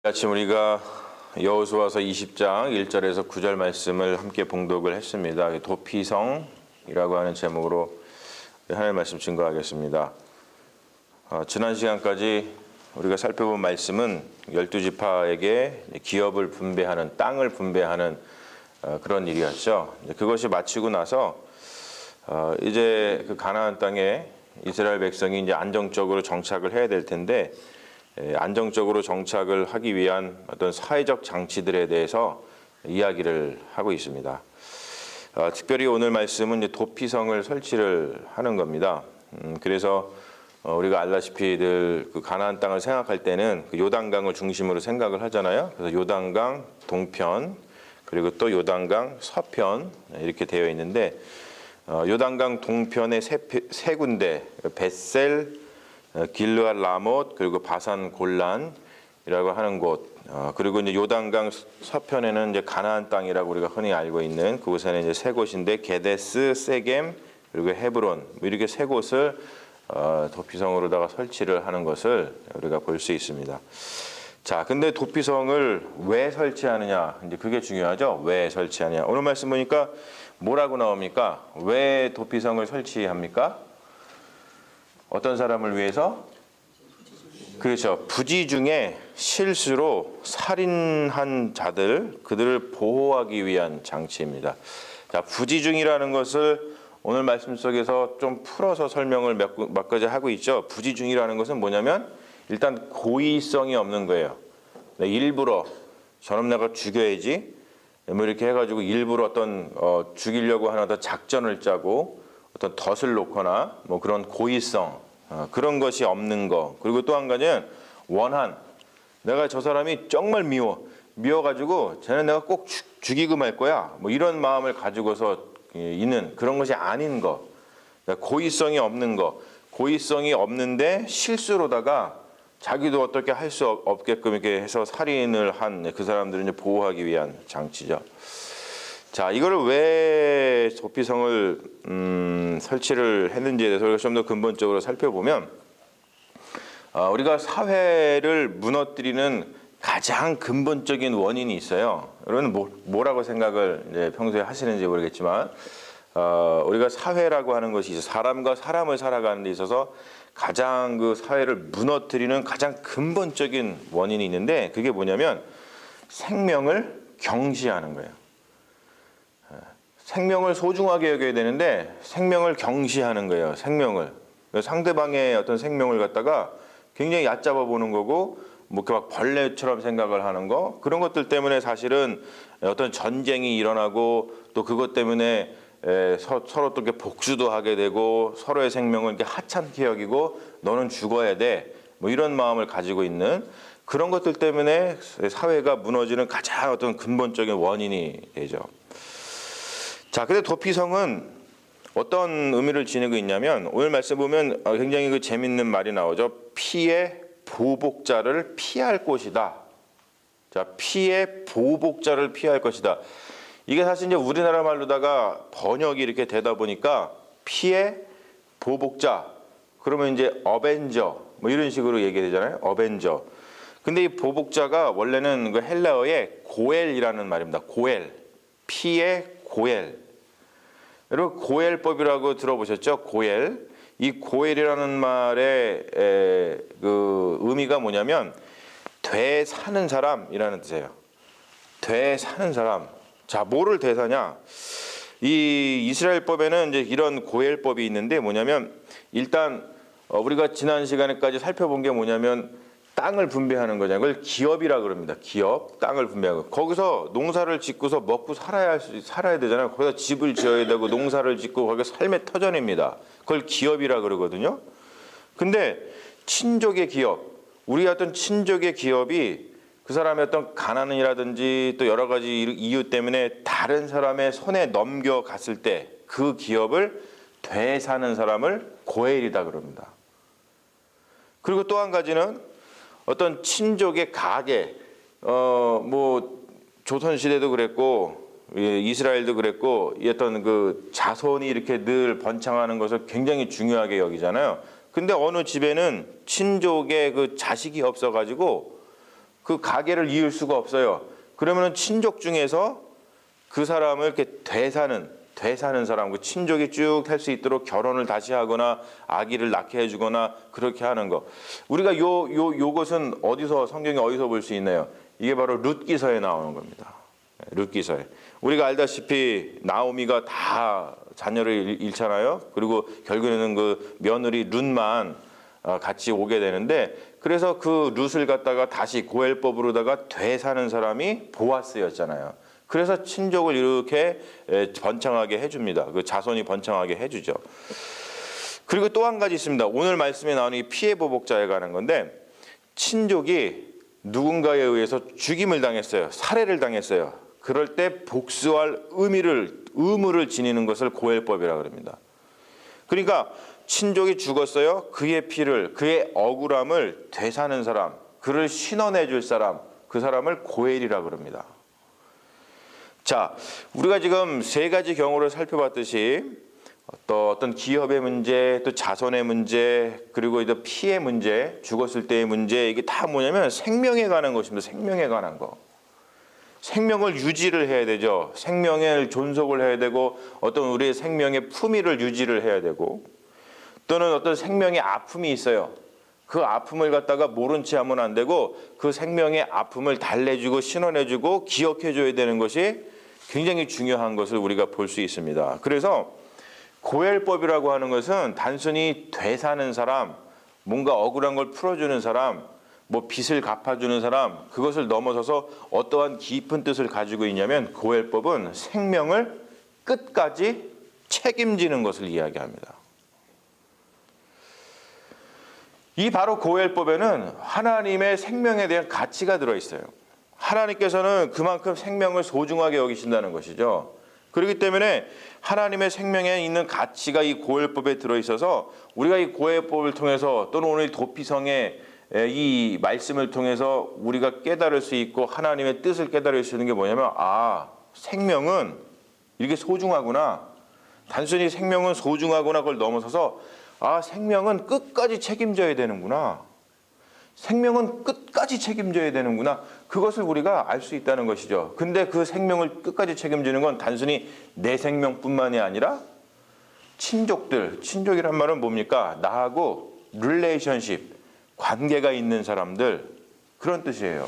아침 우리가 여호수아서 20장 1절에서 9절 말씀을 함께 봉독을 했습니다. 도피성이라고 하는 제목으로 하나님의 말씀 증거하겠습니다. 지난 시간까지 우리가 살펴본 말씀은 12지파에게 기업을 분배하는, 땅을 분배하는 그런 일이었죠. 그것이 마치고 나서 이제 그 가나안 땅에 이스라엘 백성이 이제 안정적으로 정착을 해야 될 텐데, 안정적으로 정착을 하기 위한 어떤 사회적 장치들에 대해서 이야기를 하고 있습니다. 특별히 오늘 말씀은 이제 도피성을 설치를 하는 겁니다. 그래서 우리가 알다시피 그 가나안 땅을 생각할 때는 그 요단강을 중심으로 생각을 하잖아요. 그래서 요단강 동편 그리고 또 요단강 서편 이렇게 되어 있는데, 요단강 동편의 세 군데, 벳셀, 길르앗 라못, 그리고 바산 골란이라고 하는 곳, 그리고 이제 요단강 서편에는 이제 가나안 땅이라고 우리가 흔히 알고 있는 그곳에는 이제 세 곳인데, 게데스, 세겜, 그리고 헤브론, 이렇게 세 곳을 도피성으로다가 설치를 하는 것을 우리가 볼 수 있습니다. 자, 근데 도피성을 왜 설치하느냐, 이제 그게 중요하죠. 왜 설치하느냐. 오늘 말씀 보니까 뭐라고 나옵니까? 왜 도피성을 설치합니까? 어떤 사람을 위해서? 그렇죠. 부지 중에 실수로 살인한 자들, 그들을 보호하기 위한 장치입니다. 자, 부지 중이라는 것을 오늘 말씀 속에서 좀 풀어서 설명을 몇 가지 하고 있죠. 부지 중이라는 것은 뭐냐면 일단 고의성이 없는 거예요. 일부러 저놈 내가 죽여야지 뭐 이렇게 해가지고 일부러 어떤 죽이려고 하는 어떤 작전을 짜고 어떤 덫을 놓거나 뭐 그런 고의성, 그런 것이 없는 거. 그리고 또 한 가지는 원한, 내가 저 사람이 정말 미워가지고 쟤는 내가 꼭 죽이고 말 거야, 뭐 이런 마음을 가지고서 있는 그런 것이 아닌 거. 그러니까 고의성이 없는 거. 고의성이 없는데 실수로다가 자기도 어떻게 할 수 없게끔 이렇게 해서 살인을 한 그 사람들을 이제 보호하기 위한 장치죠. 자, 이거를 왜 도피성을 설치를 했는지에 대해서 우리가 좀 더 근본적으로 살펴보면, 우리가 사회를 무너뜨리는 가장 근본적인 원인이 있어요. 여러분 뭐라고 생각을 이제 평소에 하시는지 모르겠지만, 우리가 사회라고 하는 것이 사람과 사람을 살아가는 데 있어서 가장 그 사회를 무너뜨리는 가장 근본적인 원인이 있는데, 그게 뭐냐면 생명을 경시하는 거예요. 생명을 소중하게 여겨야 되는데 생명을 경시하는 거예요. 생명을, 상대방의 어떤 생명을 갖다가 굉장히 얕잡아 보는 거고, 뭐 막 벌레처럼 생각을 하는 거, 그런 것들 때문에 사실은 어떤 전쟁이 일어나고, 또 그것 때문에 서로 또 이렇게 복수도 하게 되고, 서로의 생명을 이렇게 하찮게 여기고 너는 죽어야 돼, 뭐 이런 마음을 가지고 있는 그런 것들 때문에 사회가 무너지는 가장 어떤 근본적인 원인이 되죠. 자, 근데 도피성은 어떤 의미를 지니고 있냐면, 오늘 말씀 보면 굉장히 그 재밌는 말이 나오죠. 피의 보복자를 피할 곳이다. 자, 피의 보복자를 피할 것이다. 이게 사실 이제 우리나라 말로다가 번역이 이렇게 되다 보니까 피의 보복자, 그러면 이제 어벤져, 뭐 이런 식으로 얘기되잖아요. 어벤져. 근데 이 보복자가 원래는 그 헬라어의 고엘이라는 말입니다. 고엘. 피의 고엘. 여러분 고엘법이라고 들어보셨죠? 고엘. 이 고엘이라는 말의 그 의미가 뭐냐면 되사는 사람이라는 뜻이에요. 되사는 사람. 자, 뭐를 되사냐? 이 이스라엘법에는 이제 이런 고엘법이 있는데, 뭐냐면 일단 우리가 지난 시간에까지 살펴본 게 뭐냐면 땅을 분배하는 거잖아요. 그걸 기업이라 그럽니다. 기업, 땅을 분배하고, 거기서 농사를 짓고서 먹고 살아야 되잖아요. 거기서 집을 지어야 되고 농사를 짓고 거기가 삶의 터전입니다. 그걸 기업이라 그러거든요. 근데 친족의 기업, 우리 어떤 친족의 기업이 그 사람의 어떤 가난이라든지 또 여러 가지 이유 때문에 다른 사람의 손에 넘겨갔을 때 그 기업을 되사는 사람을 고엘이다 그럽니다. 그리고 또 한 가지는 어떤 친족의 가계, 뭐 조선시대도 그랬고 이스라엘도 그랬고, 어떤 그 자손이 이렇게 늘 번창하는 것을 굉장히 중요하게 여기잖아요. 근데 어느 집에는 친족의 그 자식이 없어가지고 그 가계를 이을 수가 없어요. 그러면은 친족 중에서 그 사람을 이렇게 되사는 사람, 그 친족이 쭉 할 수 있도록 결혼을 다시 하거나 아기를 낳게 해주거나 그렇게 하는 거. 우리가 요것은 어디서, 성경에 어디서 볼 수 있나요? 이게 바로 룻기서에 나오는 겁니다. 룻기서에. 우리가 알다시피 나오미가 다 자녀를 잃잖아요. 그리고 결국에는 그 며느리 룻만 같이 오게 되는데, 그래서 그 룻을 갖다가 다시 고엘법으로다가 되사는 사람이 보아스였잖아요. 그래서 친족을 이렇게 번창하게 해줍니다. 그 자손이 번창하게 해주죠. 그리고 또 한 가지 있습니다. 오늘 말씀에 나오는 이 피해 보복자에 관한 건데, 친족이 누군가에 의해서 죽임을 당했어요. 살해를 당했어요. 그럴 때 복수할 의무를 지니는 것을 고엘법이라고 합니다. 그러니까 친족이 죽었어요. 그의 피를, 그의 억울함을 되사는 사람, 그를 신원해 줄 사람, 그 사람을 고엘이라고 합니다. 자, 우리가 지금 세 가지 경우를 살펴봤듯이 또 어떤 기업의 문제, 또 자손의 문제, 그리고 또 피해 문제, 죽었을 때의 문제, 이게 다 뭐냐면 생명에 관한 것입니다. 생명에 관한 거. 생명을 유지를 해야 되죠. 생명을 존속을 해야 되고, 어떤 우리의 생명의 품위를 유지를 해야 되고, 또는 어떤 생명의 아픔이 있어요. 그 아픔을 갖다가 모른 채 하면 안 되고, 그 생명의 아픔을 달래주고 신원해주고 기억해줘야 되는 것이 굉장히 중요한 것을 우리가 볼 수 있습니다. 그래서 고엘법이라고 하는 것은 단순히 되사는 사람, 뭔가 억울한 걸 풀어주는 사람, 뭐 빚을 갚아주는 사람, 그것을 넘어서서 어떠한 깊은 뜻을 가지고 있냐면, 고엘법은 생명을 끝까지 책임지는 것을 이야기합니다. 이 바로 고엘법에는 하나님의 생명에 대한 가치가 들어있어요. 하나님께서는 그만큼 생명을 소중하게 여기신다는 것이죠. 그렇기 때문에 하나님의 생명에 있는 가치가 이 고엘법에 들어있어서, 우리가 이 고엘법을 통해서 또는 오늘 도피성의 이 말씀을 통해서 우리가 깨달을 수 있고 하나님의 뜻을 깨달을 수 있는 게 뭐냐면, 생명은 이렇게 소중하구나. 단순히 생명은 소중하구나 그걸 넘어서서 생명은 끝까지 책임져야 되는구나. 생명은 끝까지 책임져야 되는구나. 그것을 우리가 알 수 있다는 것이죠. 근데 그 생명을 끝까지 책임지는 건 단순히 내 생명뿐만이 아니라 친족이란 말은 뭡니까? 나하고 릴레이션십, 관계가 있는 사람들, 그런 뜻이에요.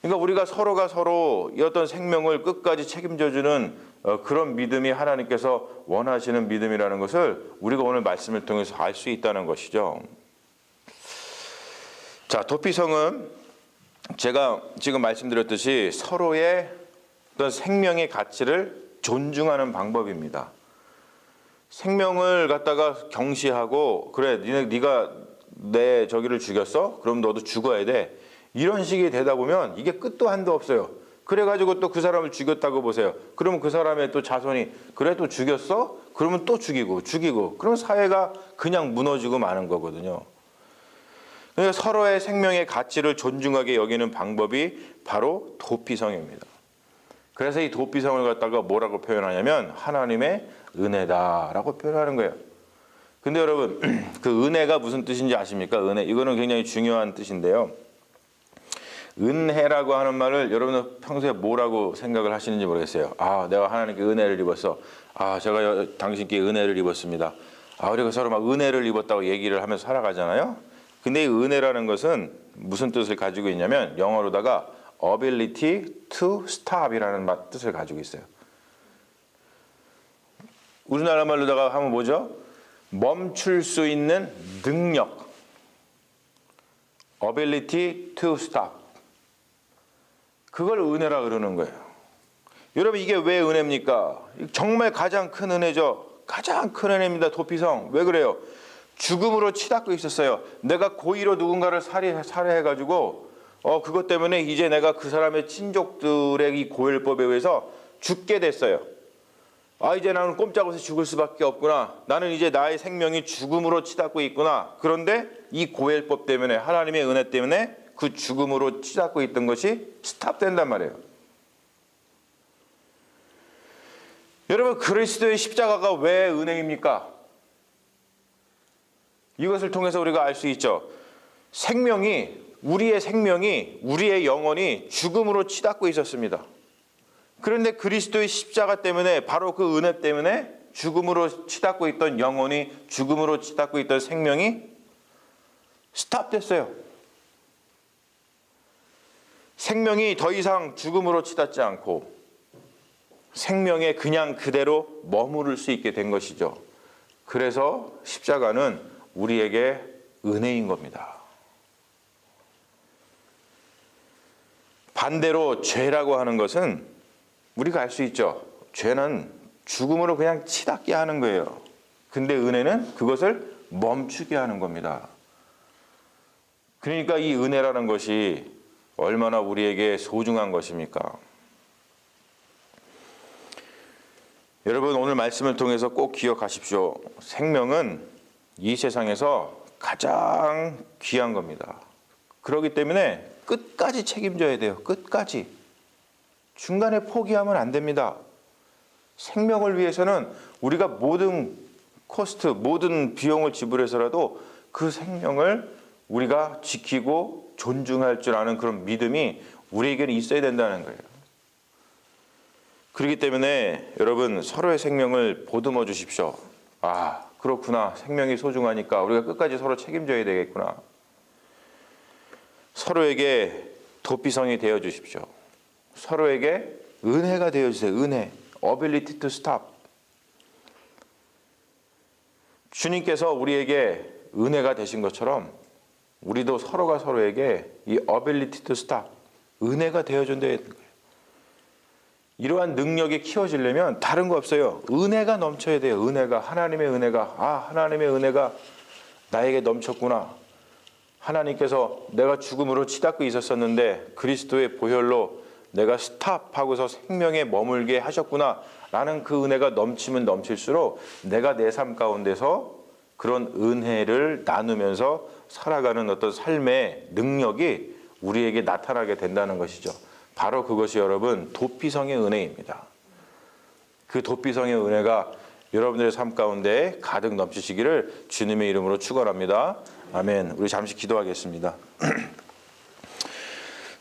그러니까 우리가 서로가 서로 이 어떤 생명을 끝까지 책임져주는 그런 믿음이 하나님께서 원하시는 믿음이라는 것을 우리가 오늘 말씀을 통해서 알 수 있다는 것이죠. 자, 도피성은 제가 지금 말씀드렸듯이 서로의 어떤 생명의 가치를 존중하는 방법입니다. 생명을 갖다가 경시하고, 그래, 네가 내 저기를 죽였어? 그럼 너도 죽어야 돼. 이런 식이 되다 보면 이게 끝도 한도 없어요. 그래가지고 또 그 사람을 죽였다고 보세요. 그러면 그 사람의 또 자손이, 그래 또 죽였어? 그러면 또 죽이고. 그러면 사회가 그냥 무너지고 마는 거거든요. 그러니까 서로의 생명의 가치를 존중하게 여기는 방법이 바로 도피성입니다. 그래서 이 도피성을 갖다가 뭐라고 표현하냐면 하나님의 은혜다라고 표현하는 거예요. 근데 여러분, 그 은혜가 무슨 뜻인지 아십니까? 은혜. 이거는 굉장히 중요한 뜻인데요. 은혜라고 하는 말을 여러분은 평소에 뭐라고 생각을 하시는지 모르겠어요. 내가 하나님께 은혜를 입었어. 제가 당신께 은혜를 입었습니다. 우리가 서로 막 은혜를 입었다고 얘기를 하면서 살아가잖아요. 근데 이 은혜라는 것은 무슨 뜻을 가지고 있냐면, 영어로다가 ability to stop이라는 뜻을 가지고 있어요. 우리나라 말로다가 하면 뭐죠? 멈출 수 있는 능력. ability to stop. 그걸 은혜라 그러는 거예요. 여러분, 이게 왜 은혜입니까? 정말 가장 큰 은혜죠. 가장 큰 은혜입니다. 도피성. 왜 그래요? 죽음으로 치닫고 있었어요. 내가 고의로 누군가를 살해해가지고 그것 때문에 이제 내가 그 사람의 친족들의 이 고엘법에 의해서 죽게 됐어요. 이제 나는 꼼짝없이 죽을 수밖에 없구나. 나는 이제 나의 생명이 죽음으로 치닫고 있구나. 그런데 이 고엘법 때문에, 하나님의 은혜 때문에 그 죽음으로 치닫고 있던 것이 스탑된단 말이에요. 여러분, 그리스도의 십자가가 왜 은혜입니까? 이것을 통해서 우리가 알 수 있죠. 생명이 우리의 생명이, 우리의 영혼이 죽음으로 치닫고 있었습니다. 그런데 그리스도의 십자가 때문에, 바로 그 은혜 때문에 죽음으로 치닫고 있던 영혼이, 죽음으로 치닫고 있던 생명이 스탑됐어요. 생명이 더 이상 죽음으로 치닫지 않고 생명에 그냥 그대로 머무를 수 있게 된 것이죠. 그래서 십자가는 우리에게 은혜인 겁니다. 반대로 죄라고 하는 것은 우리가 알 수 있죠. 죄는 죽음으로 그냥 치닫게 하는 거예요. 근데 은혜는 그것을 멈추게 하는 겁니다. 그러니까 이 은혜라는 것이 얼마나 우리에게 소중한 것입니까? 여러분, 오늘 말씀을 통해서 꼭 기억하십시오. 생명은 이 세상에서 가장 귀한 겁니다. 그렇기 때문에 끝까지 책임져야 돼요. 끝까지. 중간에 포기하면 안 됩니다. 생명을 위해서는 우리가 모든 코스트, 모든 비용을 지불해서라도 그 생명을 우리가 지키고 존중할 줄 아는 그런 믿음이 우리에게는 있어야 된다는 거예요. 그렇기 때문에 여러분, 서로의 생명을 보듬어 주십시오. 아, 그렇구나. 생명이 소중하니까 우리가 끝까지 서로 책임져야 되겠구나. 서로에게 도피성이 되어 주십시오. 서로에게 은혜가 되어 주세요. 은혜. Ability to stop. 주님께서 우리에게 은혜가 되신 것처럼 우리도 서로가 서로에게 이 ability to stop, 은혜가 되어준다는 거예요. 이러한 능력이 키워지려면 다른 거 없어요. 은혜가 넘쳐야 돼요. 은혜가, 하나님의 은혜가, 하나님의 은혜가 나에게 넘쳤구나. 하나님께서 내가 죽음으로 치닫고 있었었는데 그리스도의 보혈로 내가 스탑하고서 생명에 머물게 하셨구나 라는 그 은혜가 넘치면 넘칠수록 내가 내 삶 가운데서 그런 은혜를 나누면서 살아가는 어떤 삶의 능력이 우리에게 나타나게 된다는 것이죠. 바로 그것이 여러분 도피성의 은혜입니다. 그 도피성의 은혜가 여러분들의 삶 가운데 가득 넘치시기를 주님의 이름으로 축원합니다. 아멘. 우리 잠시 기도하겠습니다.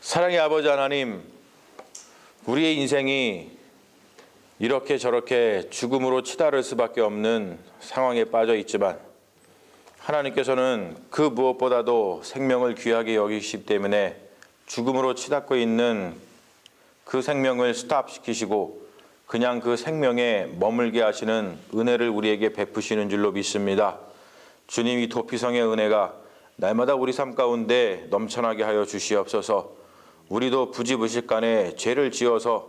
사랑의 아버지 하나님, 우리의 인생이 이렇게 저렇게 죽음으로 치달을 수밖에 없는 상황에 빠져 있지만 하나님께서는 그 무엇보다도 생명을 귀하게 여기시기 때문에 죽음으로 치닫고 있는 그 생명을 스탑시키시고 그냥 그 생명에 머물게 하시는 은혜를 우리에게 베푸시는 줄로 믿습니다. 주님이 도피성의 은혜가 날마다 우리 삶 가운데 넘쳐나게 하여 주시옵소서. 우리도 부지불식간에 죄를 지어서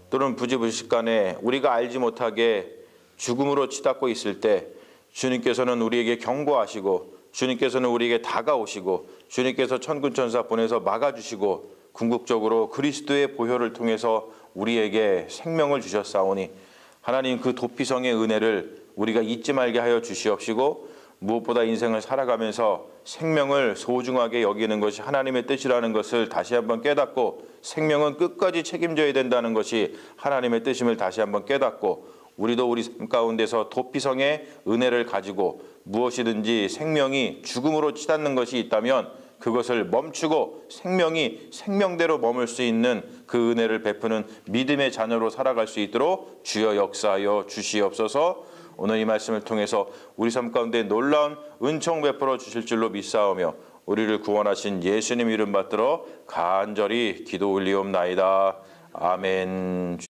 또는 부지불식간에 우리가 알지 못하게 죽음으로 치닫고 있을 때 주님께서는 우리에게 경고하시고 주님께서는 우리에게 다가오시고 주님께서 천군천사 보내서 막아주시고 궁극적으로 그리스도의 보혈을 통해서 우리에게 생명을 주셨사오니 하나님 그 도피성의 은혜를 우리가 잊지 말게 하여 주시옵시고 무엇보다 인생을 살아가면서 생명을 소중하게 여기는 것이 하나님의 뜻이라는 것을 다시 한번 깨닫고 생명은 끝까지 책임져야 된다는 것이 하나님의 뜻임을 다시 한번 깨닫고 우리도 우리 삶 가운데서 도피성의 은혜를 가지고 무엇이든지 생명이 죽음으로 치닫는 것이 있다면 그것을 멈추고 생명이 생명대로 머물 수 있는 그 은혜를 베푸는 믿음의 자녀로 살아갈 수 있도록 주여 역사하여 주시옵소서. 오늘 이 말씀을 통해서 우리 삶 가운데 놀라운 은총 베풀어 주실 줄로 믿사오며 우리를 구원하신 예수님 이름 받들어 간절히 기도 올리옵나이다. 아멘.